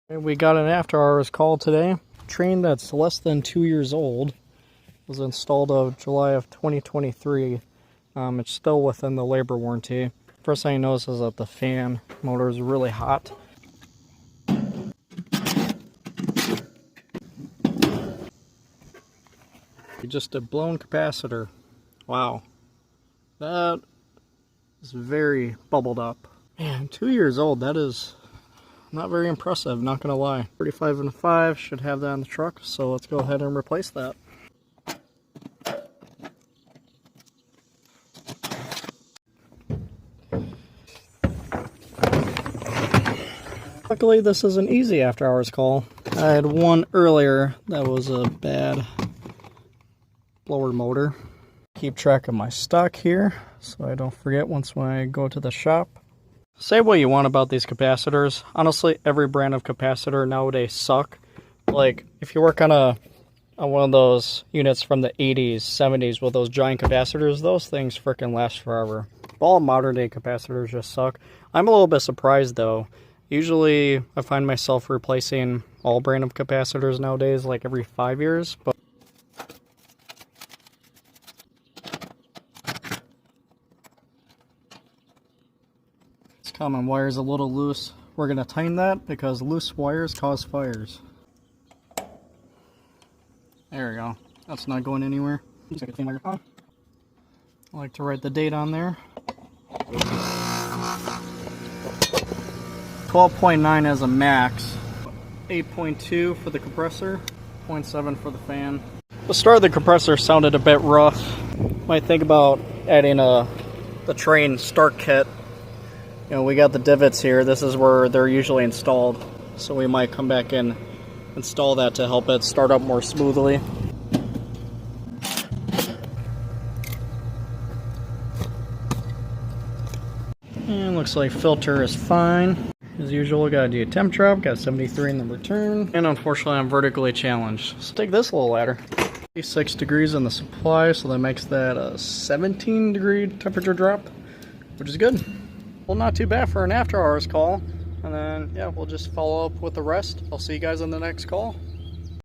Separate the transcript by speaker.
Speaker 1: And we got an after-hours call today. A train that's less than 2 years old was installed of July of 2023. It's still within the labor warranty. First thing I noticed is that the fan motor is really hot. Just a blown capacitor. Wow. That is very bubbled up. Man, 2 years old, that is not very impressive, not gonna lie. 35 and 5 should have that on the truck, so let's go ahead and replace that. Luckily, this is an easy after-hours call. I had one earlier that was a bad blower motor. Keep track of my stock here so I don't forget once when I go to the shop. Say what you want about these capacitors. Honestly, every brand of capacitor nowadays suck. Like, if you work on one of those units from the 80s, 70s with those giant capacitors, those things freaking last forever. All modern day capacitors just suck. I'm a little bit surprised though. Usually I find myself replacing all brand of capacitors nowadays like every 5 years, but this common wire is a little loose. We're going to tighten that because loose wires cause fires. There we go. That's not going anywhere. I like to write the date on there. 12.9 as a max. 8.2 for the compressor. 0.7 for the fan. The start of the compressor sounded a bit rough. Might think about adding the train start kit. You know, we got the divots here. This is where they're usually installed. So we might come back and install that to help it start up more smoothly. And looks like filter is fine. As usual, gotta do a temp drop, got 73 in the return. And unfortunately, I'm vertically challenged. So take this little ladder. 6 degrees in the supply, so that makes that a 17 degree temperature drop, which is good. Well, not too bad for an after hours call. And then, yeah, we'll just follow up with the rest. I'll see you guys on the next call.